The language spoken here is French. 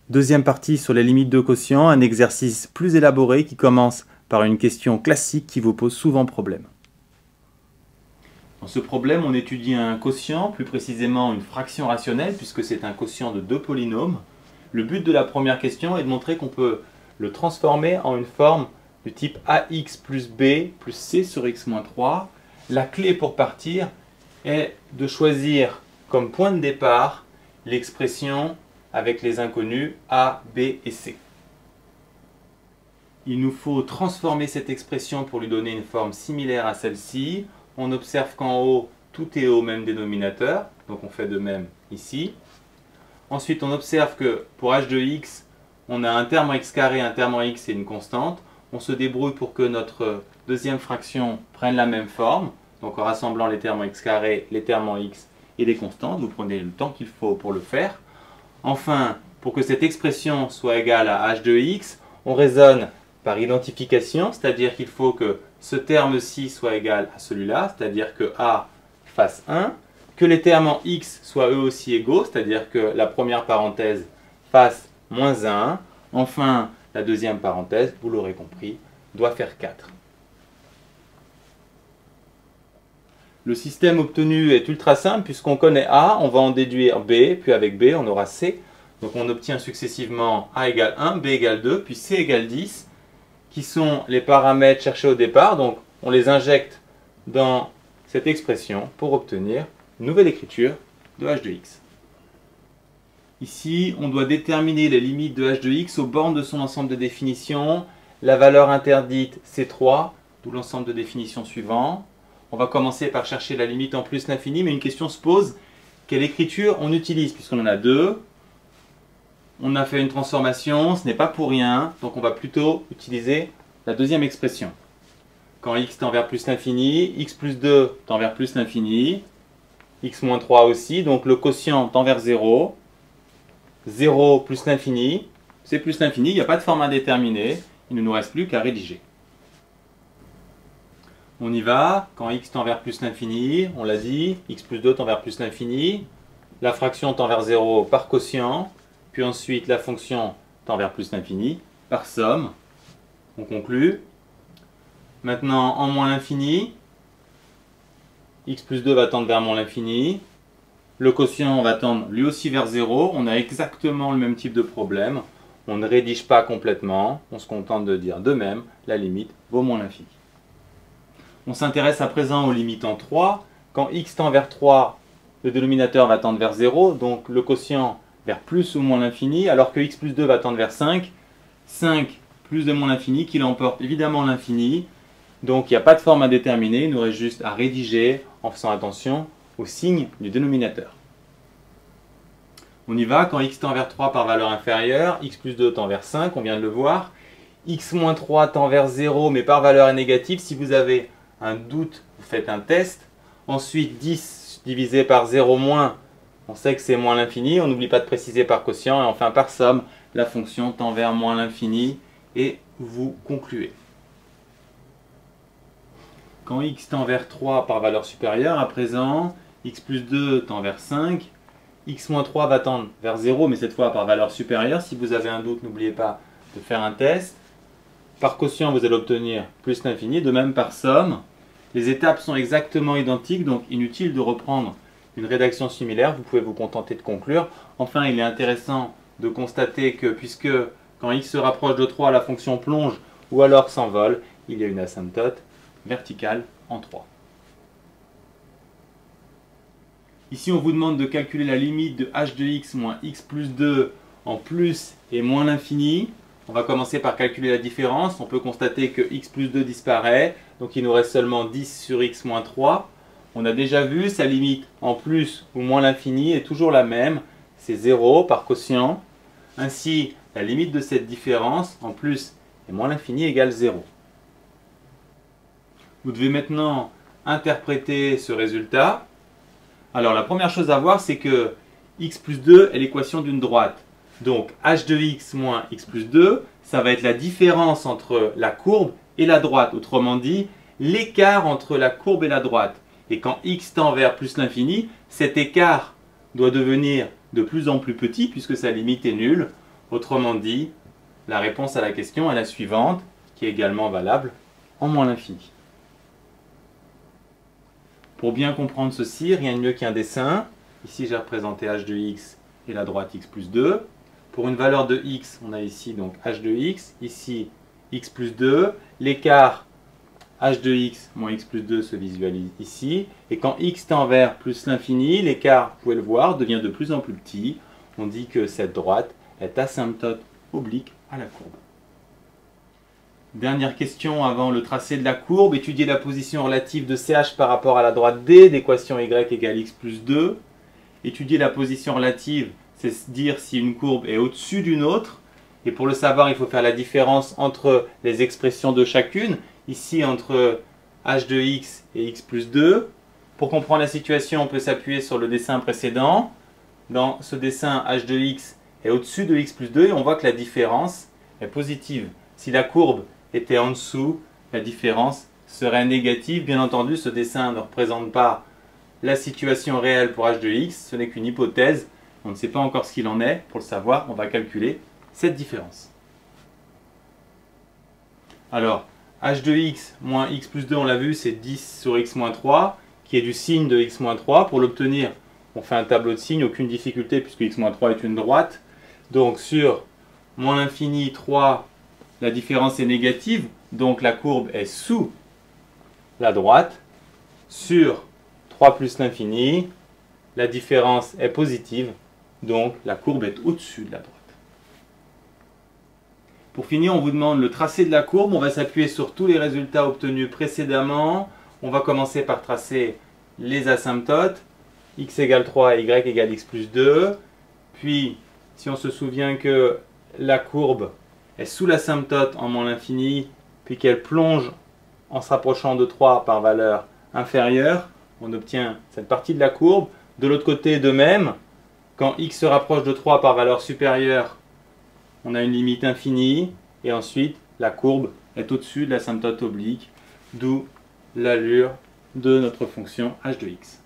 Deuxième partie sur les limites de quotient, un exercice plus élaboré qui commence par une question classique qui vous pose souvent problème. Dans ce problème, on étudie un quotient, plus précisément une fraction rationnelle, puisque c'est un quotient de deux polynômes. Le but de la première question est de montrer qu'on peut le transformer en une forme du type ax plus b plus c sur x moins 3. La clé pour partir est de choisir comme point de départ l'expression avec les inconnus a, b et c. Il nous faut transformer cette expression pour lui donner une forme similaire à celle-ci. On observe qu'en haut, tout est au même dénominateur, donc on fait de même ici. Ensuite, on observe que pour h de x, on a un terme en x carré, un terme en x et une constante. On se débrouille pour que notre deuxième fraction prenne la même forme, donc en rassemblant les termes en x carré, les termes en x et les constantes. Vous prenez le temps qu'il faut pour le faire. Enfin, pour que cette expression soit égale à h de x, on raisonne par identification, c'est-à-dire qu'il faut que ce terme-ci soit égal à celui-là, c'est-à-dire que a fasse 1, que les termes en x soient eux aussi égaux, c'est-à-dire que la première parenthèse fasse moins 1, enfin la deuxième parenthèse, vous l'aurez compris, doit faire 4. Le système obtenu est ultra simple puisqu'on connaît A, on va en déduire B, puis avec B on aura C. Donc on obtient successivement A égale 1, B égale 2, puis C égale 10, qui sont les paramètres cherchés au départ. Donc on les injecte dans cette expression pour obtenir une nouvelle écriture de h de x. Ici, on doit déterminer les limites de h de x aux bornes de son ensemble de définitions. La valeur interdite, c'est 3, d'où l'ensemble de définitions suivant. On va commencer par chercher la limite en plus l'infini, mais une question se pose, quelle écriture on utilise? Puisqu'on en a deux, on a fait une transformation, ce n'est pas pour rien, donc on va plutôt utiliser la deuxième expression. Quand x tend vers plus l'infini, x plus 2 tend vers plus l'infini, x moins 3 aussi, donc le quotient tend vers 0, 0 plus l'infini, c'est plus l'infini, il n'y a pas de forme indéterminée, il ne nous reste plus qu'à rédiger. On y va, quand x tend vers plus l'infini, on l'a dit, x plus 2 tend vers plus l'infini, la fraction tend vers 0 par quotient, puis ensuite la fonction tend vers plus l'infini par somme. On conclut. Maintenant, en moins l'infini, x plus 2 va tendre vers moins l'infini, le quotient va tendre lui aussi vers 0, on a exactement le même type de problème, on ne rédige pas complètement, on se contente de dire de même, la limite vaut moins l'infini. On s'intéresse à présent aux limites en 3. Quand x tend vers 3, le dénominateur va tendre vers 0, donc le quotient vers plus ou moins l'infini, alors que x plus 2 va tendre vers 5. 5 plus de moins l'infini, qui l'emporte évidemment l'infini. Donc il n'y a pas de forme indéterminée, il nous reste juste à rédiger en faisant attention au signe du dénominateur. On y va, quand x tend vers 3 par valeur inférieure, x plus 2 tend vers 5, on vient de le voir. X moins 3 tend vers 0, mais par valeur négative. Si vous avez un doute, vous faites un test. Ensuite, 10 divisé par 0 moins, on sait que c'est moins l'infini. On n'oublie pas de préciser par quotient. Et enfin, par somme, la fonction tend vers moins l'infini. Et vous concluez. Quand x tend vers 3 par valeur supérieure, à présent, x plus 2 tend vers 5. X moins 3 va tendre vers 0, mais cette fois par valeur supérieure. Si vous avez un doute, n'oubliez pas de faire un test. Par quotient, vous allez obtenir plus l'infini, de même par somme. Les étapes sont exactement identiques, donc inutile de reprendre une rédaction similaire, vous pouvez vous contenter de conclure. Enfin, il est intéressant de constater que puisque quand x se rapproche de 3, la fonction plonge ou alors s'envole, il y a une asymptote verticale en 3. Ici, on vous demande de calculer la limite de h de x moins x plus 2 en plus et moins l'infini. On va commencer par calculer la différence. On peut constater que x plus 2 disparaît, donc il nous reste seulement 10 sur x moins 3. On a déjà vu, sa limite en plus ou moins l'infini est toujours la même, c'est 0 par quotient. Ainsi, la limite de cette différence, en plus et moins l'infini, égale 0. Vous devez maintenant interpréter ce résultat. Alors la première chose à voir, c'est que x plus 2 est l'équation d'une droite. Donc h de x moins x plus 2, ça va être la différence entre la courbe et la droite. Autrement dit, l'écart entre la courbe et la droite. Et quand x tend vers plus l'infini, cet écart doit devenir de plus en plus petit puisque sa limite est nulle. Autrement dit, la réponse à la question est la suivante, qui est également valable en moins l'infini. Pour bien comprendre ceci, rien de mieux qu'un dessin. Ici, j'ai représenté h de x et la droite x plus 2. Pour une valeur de x, on a ici donc h de x, ici x plus 2. L'écart h de x moins x plus 2 se visualise ici. Et quand x tend vers plus l'infini, l'écart, vous pouvez le voir, devient de plus en plus petit. On dit que cette droite est asymptote oblique à la courbe. Dernière question avant le tracé de la courbe. Étudier la position relative de CH par rapport à la droite D d'équation y égale x plus 2. Étudier la position relative, c'est dire si une courbe est au-dessus d'une autre. Et pour le savoir, il faut faire la différence entre les expressions de chacune. Ici, entre h de x et x plus 2. Pour comprendre la situation, on peut s'appuyer sur le dessin précédent. Dans ce dessin, h de x est au-dessus de x plus 2 et on voit que la différence est positive. Si la courbe était en dessous, la différence serait négative. Bien entendu, ce dessin ne représente pas la situation réelle pour h de x, ce n'est qu'une hypothèse. On ne sait pas encore ce qu'il en est. Pour le savoir, on va calculer cette différence. Alors, h de x moins x plus 2, on l'a vu, c'est 10 sur x moins 3, qui est du signe de x moins 3. Pour l'obtenir, on fait un tableau de signes, aucune difficulté puisque x moins 3 est une droite. Donc sur moins l'infini 3, la différence est négative, donc la courbe est sous la droite. Sur 3 plus l'infini, la différence est positive, donc la courbe est au-dessus de la droite. Pour finir, on vous demande le tracé de la courbe. On va s'appuyer sur tous les résultats obtenus précédemment. On va commencer par tracer les asymptotes. X égale 3 et y égale x plus 2. Puis, si on se souvient que la courbe est sous l'asymptote en moins l'infini, puis qu'elle plonge en se rapprochant de 3 par valeur inférieure, on obtient cette partie de la courbe. De l'autre côté, de même, quand x se rapproche de 3 par valeur supérieure, on a une limite infinie, et ensuite la courbe est au-dessus de l'asymptote oblique, d'où l'allure de notre fonction h de x.